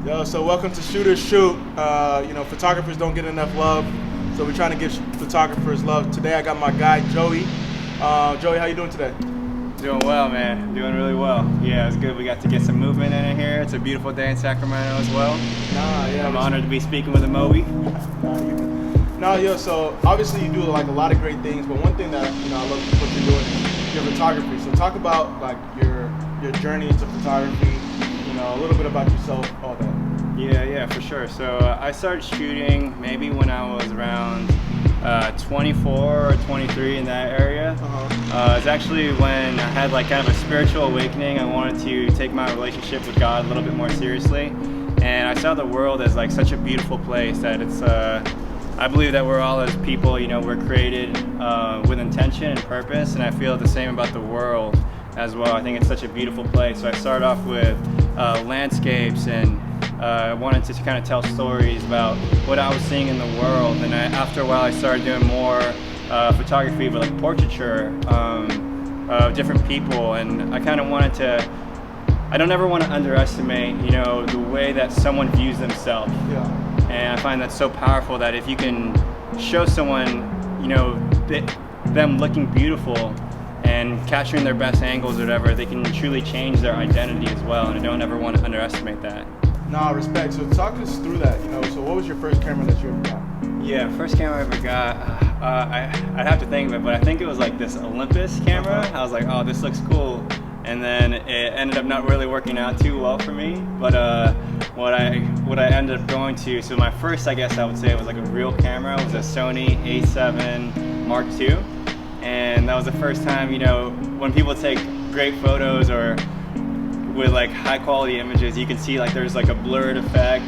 Yo, so welcome to Shooters Shoot. Photographers don't get enough love, so we're trying to give photographers love. Today I got my guy Joey. Joey, how you doing today? Doing well, man. Doing really well. Yeah, it's good. We got to get some movement in here. It's a beautiful day in Sacramento as well. I'm honored to be speaking with a Moby. So obviously you do like a lot of great things, but one thing that I love what you're doing is your photography. So talk about like your journey into photography. A little bit about yourself, all that. Yeah, for sure. So I started shooting maybe when I was around 24 or 23 in that area. It's actually when I had like kind of a spiritual awakening. I wanted to take my relationship with God a little bit more seriously, and I saw the world as like such a beautiful place that it's. I believe that we're all as people, we're created with intention and purpose, and I feel the same about the world as well. I think it's such a beautiful place. So I started off with landscapes, and I wanted to kind of tell stories about what I was seeing in the world. And after a while I started doing more photography, but like portraiture of different people. And I kind of wanted to, I don't ever want to underestimate, the way that someone views themselves. Yeah. And I find that so powerful, that if you can show someone, them looking beautiful and capturing their best angles or whatever, they can truly change their identity as well. And I don't ever want to underestimate that. No, respect. So talk us through that. So what was your first camera that you ever got? Yeah, first camera I ever got, I'd have to think of it, but I think it was like this Olympus camera. I was like, oh, this looks cool. And then it ended up not really working out too well for me. But what I ended up going to, so my first, I guess I would say, was like a real camera. It was a Sony A7 Mark II. And that was the first time, when people take great photos or with like high quality images, you can see like there's like a blurred effect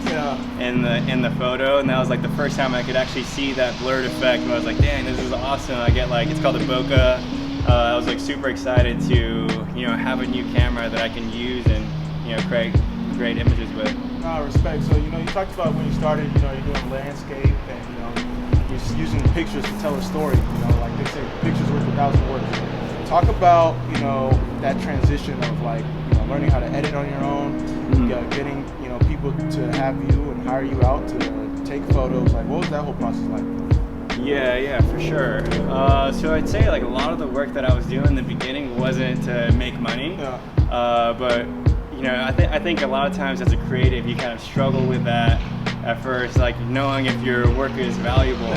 in the photo. And that was like the first time I could actually see that blurred effect. And I was like, dang, this is awesome. I get like, it's called a bokeh. I was like super excited to, have a new camera that I can use and, create great images with. No, respect. So, you talked about when you started, you're doing landscape and, you're using pictures to tell a story. Like they say, pictures worth 1,000 words. Talk about, that transition of like, learning how to edit on your own, getting, people to have you and hire you out to take photos. Like, what was that whole process like? Yeah, for sure. So I'd say like a lot of the work that I was doing in the beginning wasn't to make money, but I think a lot of times as a creative you kind of struggle with that at first, like knowing if your work is valuable.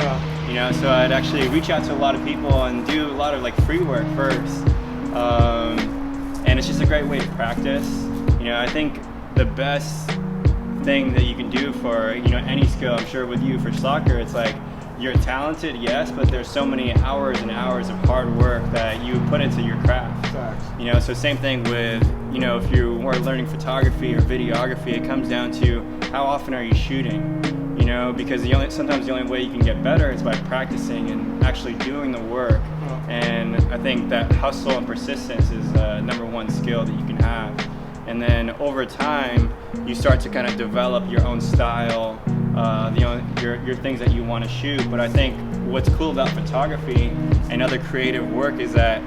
So I'd actually reach out to a lot of people and do a lot of like free work first, and it's just a great way to practice. I think the best thing that you can do for any skill, I'm sure with you for soccer, it's like you're talented, yes, but there's so many hours and hours of hard work that you put into your craft. Facts. So same thing with, if you were learning photography or videography, it comes down to how often are you shooting, because sometimes the only way you can get better is by practicing and actually doing the work. And I think that hustle and persistence is the #1 skill that you can have. And then over time, you start to kind of develop your own style, your things that you want to shoot. But I think what's cool about photography and other creative work is that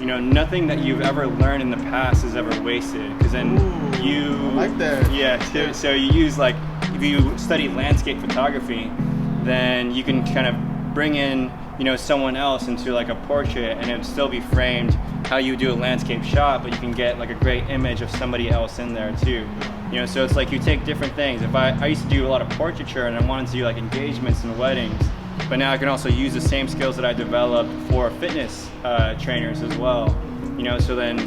nothing that you've ever learned in the past is ever wasted, because then I like that. So you use, like, if you study landscape photography, then you can kind of bring in someone else into like a portrait, and it would still be framed how you do a landscape shot, but you can get like a great image of somebody else in there too. So it's like you take different things. If I used to do a lot of portraiture and I wanted to do like engagements and weddings, but now I can also use the same skills that I developed for fitness trainers as well. So then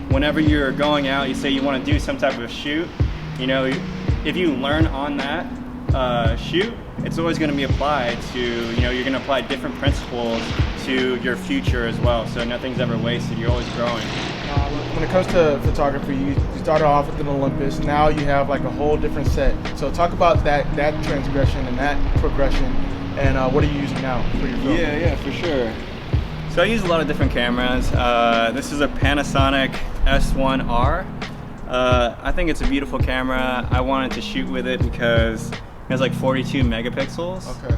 whenever you're going out, you say you want to do some type of shoot, if you learn on that shoot, it's always going to be applied to, you're going to apply different principles to your future as well. So nothing's ever wasted. You're always growing. When it comes to photography, you started off with an Olympus. Now you have like a whole different set. So talk about that transgression and that progression, and what are you using now for your film? Yeah, for sure. So I use a lot of different cameras. This is a Panasonic S1R. I think it's a beautiful camera. I wanted to shoot with it because it has like 42 megapixels. Okay.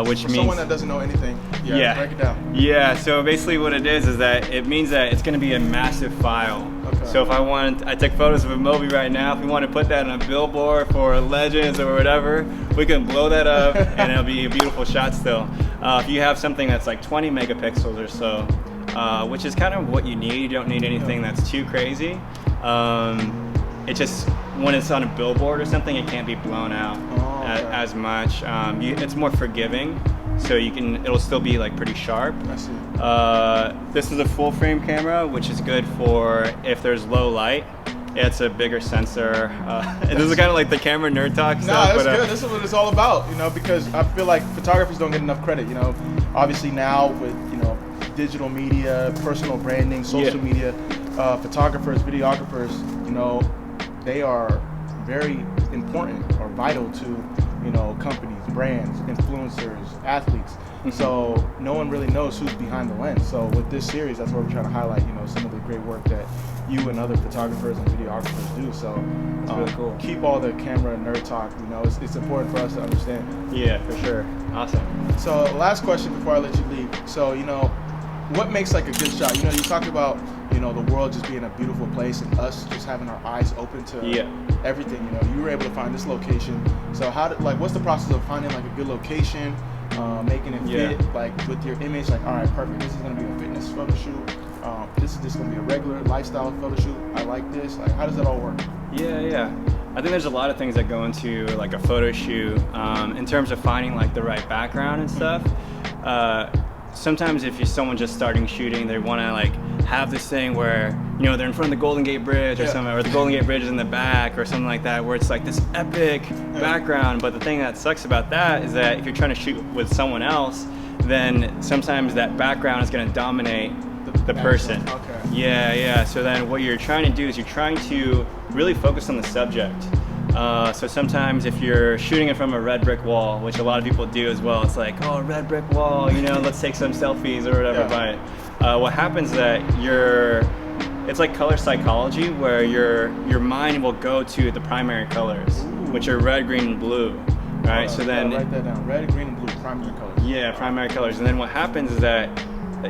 Which means someone that doesn't know anything. Yeah. Break it down. Yeah. So basically, what it is that it means that it's going to be a massive file. Okay. So if I take photos of a Moby right now. If we want to put that on a billboard for Legends or whatever, we can blow that up and it'll be a beautiful shot still. If you have something that's like 20 megapixels or so, which is kind of what you need. You don't need anything that's too crazy. It just, when it's on a billboard or something, it can't be blown out as much. It's more forgiving, so it'll still be like pretty sharp. I see. This is a full frame camera, which is good for if there's low light. It's a bigger sensor. This is kind of like the camera nerd talk stuff. No, that's good. This is what it's all about, because I feel like photographers don't get enough credit. Obviously now with digital media, personal branding, social media, photographers, videographers, they are very important or vital to companies, brands, influencers, athletes. So no one really knows who's behind the lens. So with this series, that's what we're trying to highlight, some of the great work that you and other photographers and videographers do. So really cool. Keep all the camera nerd talk. It's important for us to understand. Yeah, for sure. Awesome. So last question before I let you leave. So what makes like a good shot? You talked about the world just being a beautiful place and us just having our eyes open to everything. You were able to find this location. So what's the process of finding like a good location, making it fit like with your image? Like, all right, perfect. This is gonna be a fitness photo shoot. This is just gonna be a regular lifestyle photo shoot. I like this. Like, how does that all work? Yeah. I think there's a lot of things that go into like a photo shoot in terms of finding like the right background and stuff. Sometimes if you're someone just starting shooting, they want to like have this thing where they're in front of the Golden Gate Bridge or something, or the Golden Gate Bridge is in the back or something like that, where it's like this epic background. But the thing that sucks about that is that if you're trying to shoot with someone else, then sometimes that background is going to dominate the person. Okay. Yeah. So then what you're trying to do is you're trying to really focus on the subject. So sometimes if you're shooting it from a red brick wall, which a lot of people do as well, it's like, oh, red brick wall, let's take some selfies or whatever by it. What happens is that it's like color psychology, where your mind will go to the primary colors, which are red, green, and blue. Right? So then write that down. Red, green, and blue, primary colors. Yeah, primary colors. And then what happens is that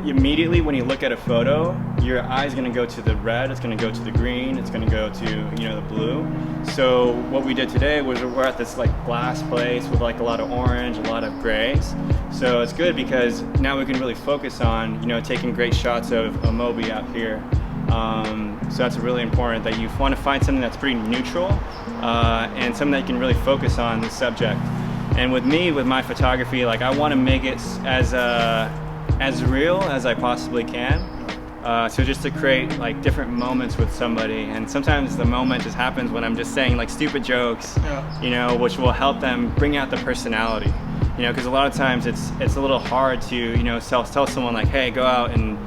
immediately when you look at a photo, your eye's going to go to the red, it's going to go to the green, it's going to go to the blue. So what we did today was we're at this like glass place with like a lot of orange, a lot of grays. So it's good because now we can really focus on taking great shots of a Moby out here. So that's really important, that you want to find something that's pretty neutral and something that you can really focus on the subject. And with me, with my photography, like I want to make it as real as I possibly can. So just to create like different moments with somebody, and sometimes the moment just happens when I'm just saying like stupid jokes, which will help them bring out the personality. Because a lot of times it's a little hard to tell someone like, hey, go out and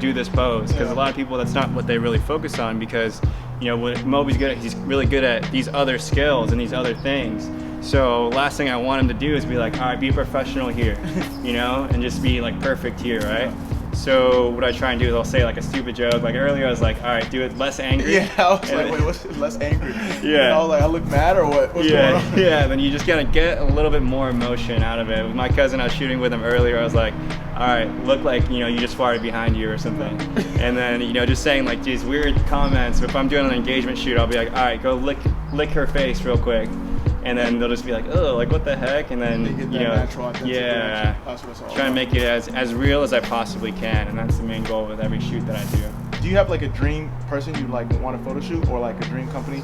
do this pose, because a lot of people, that's not what they really focus on, because what Moby's good at, he's really good at these other skills and these other things. So last thing I want him to do is be like, all right, be professional here, and just be like perfect here, right? So what I try and do is I'll say like a stupid joke. Like earlier I was like, all right, do it less angry. Yeah, I was like, wait, what's less angry? Yeah. I was like, I look mad or what? What's going on? Yeah, then you just gotta get a little bit more emotion out of it. With my cousin, I was shooting with him earlier, I was like, all right, look like, you just farted behind you or something. And then, just saying like these weird comments. If I'm doing an engagement shoot, I'll be like, all right, go lick her face real quick. And then they'll just be like, oh, like what the heck? And then, natural trying to make it as real as I possibly can. And that's the main goal with every shoot that I do. Do you have like a dream person you like want to photo shoot, or like a dream company?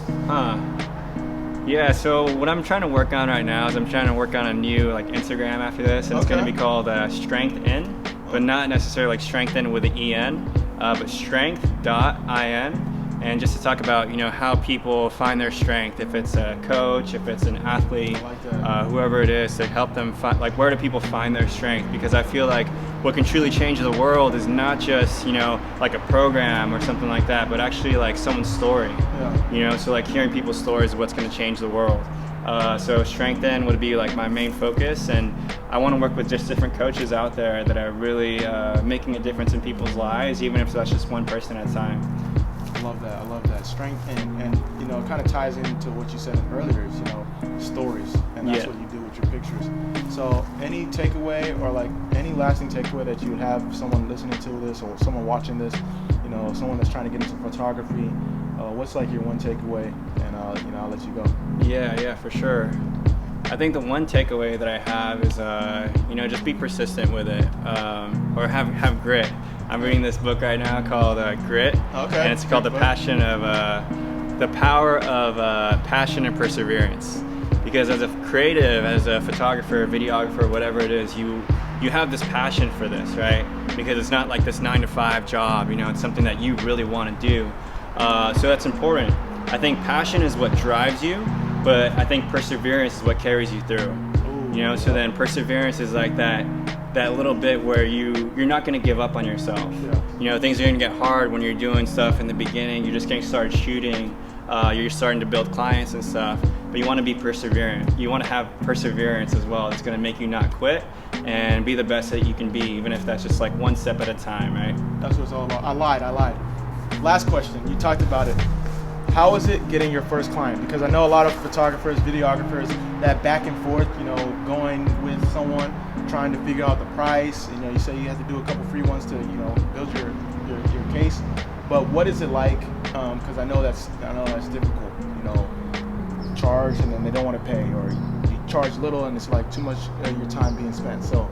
Yeah, so what I'm trying to work on right now is I'm trying to work on a new like Instagram after this, and it's going to be called Strength In, but not necessarily like strengthen with an EN, but strength.in. And just to talk about, how people find their strength, if it's a coach, if it's an athlete, whoever it is, to help them find, like, where do people find their strength? Because I feel like what can truly change the world is not just, like a program or something like that, but actually like someone's story. So like hearing people's stories is what's going to change the world. So Strength In would be like my main focus, and I want to work with just different coaches out there that are really making a difference in people's lives, even if that's just one person at a time. I love that. Strength and it kind of ties into what you said earlier, is, stories, and that's what you do with your pictures. So any takeaway, or like any lasting takeaway that you would have someone listening to this or someone watching this, you know, someone that's trying to get into photography, what's like your one takeaway? And you know, I'll let you go. Yeah, for sure. I think the one takeaway that I have is, you know, just be persistent with it, or have grit. I'm reading this book right now called Grit, and it's called The Power of Passion and Perseverance. Because as a creative, as a photographer, videographer, whatever it is, you have this passion for this, right? Because it's not like this 9-to-5 job, you know, it's something that you really want to do. So that's important. I think passion is what drives you, but I think perseverance is what carries you through. You know, so then perseverance is like that little bit where you're not going to give up on yourself. You know, things are going to get hard when you're doing stuff in the beginning. You're just getting started shooting. You're starting to build clients and stuff, but you want to be perseverant. You want to have perseverance as well. It's going to make you not quit and be the best that you can be, even if that's just like one step at a time, right? That's what it's all about. I lied. Last question. You talked about it. How is it getting your first client? Because I know a lot of photographers, videographers, that back and forth, you know, going with someone, trying to figure out the price. You know, you say you have to do a couple free ones to, you know, build your case. But what is it like? Because I know that's difficult. You know, charge and then they don't want to pay, or you charge little and it's like too much of your time being spent. So,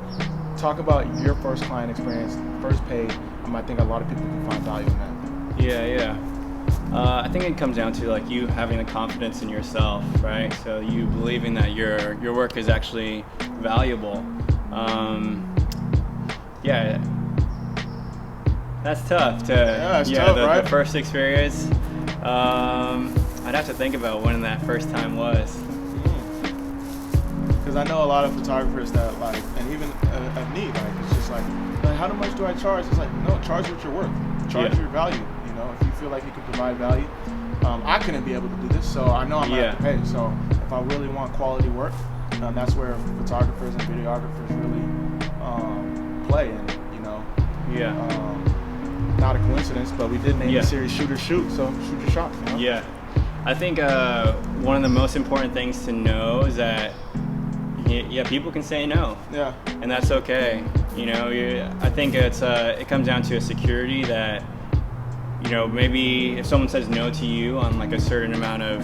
talk about your first client experience, first paid. I think a lot of people can find value in that. Yeah. I think it comes down to like you having the confidence in yourself, right? So you believing that your work is actually valuable. Yeah, that's tough. Tough, right? The first experience. I'd have to think about when that first time was. Because I know a lot of photographers that like, and even of me, like it's just like how much do I charge? It's like, no, charge what you're worth. Charge your value. You know, if you feel like you can provide value. I couldn't be able to do this, so I know I'm gonna have to pay. So if I really want quality work, that's where photographers and videographers really play. And you know, not a coincidence, but we did name the series "Shoot or Shoot," so shoot your shot. You know? Yeah, I think one of the most important things to know is that people can say no. Yeah, and that's okay. You know, I think it comes down to a security that, you know, maybe if someone says no to you on like a certain amount of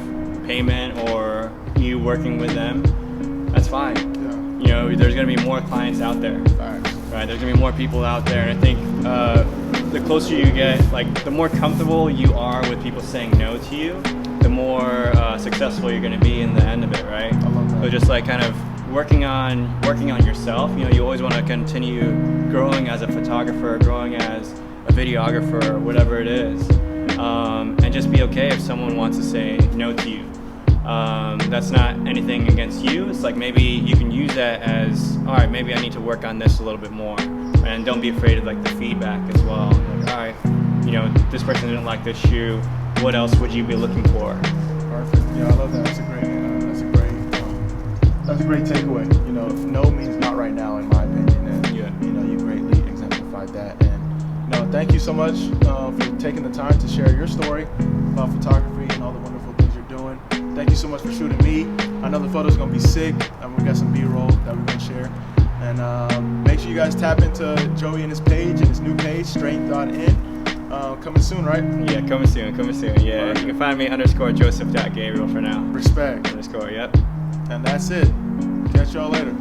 payment or you working with them, that's fine. You know, there's going to be more clients out there, right? There's going to be more people out there, and I think the closer you get, like the more comfortable you are with people saying no to you, the more successful you're going to be in the end of it, right? I love that. So just like kind of working on yourself. You know, you always want to continue growing as a photographer, growing as a videographer, or whatever it is, and just be okay if someone wants to say no to you. That's not anything against you. It's like maybe you can use that as, all right, maybe I need to work on this a little bit more, and don't be afraid of like the feedback as well. Like, all right, you know, this person didn't like this shoe. What else would you be looking for? Perfect. Yeah, I love that. That's a great takeaway. You know, no means not right now, in my opinion, and you know, you greatly exemplified that. And you know, thank you so much for taking the time to share your story about photography and all the wonderful things you're doing. Thank you so much for shooting me. I know the photo's gonna be sick, and we got some B-roll that we're gonna share. And make sure you guys tap into Joey and his page and his new page, strength.in. Coming soon, right? Yeah, coming soon. Yeah, right. You can find me _Joseph.Gabriel for now. Respect. _, yep. And that's it. Catch y'all later.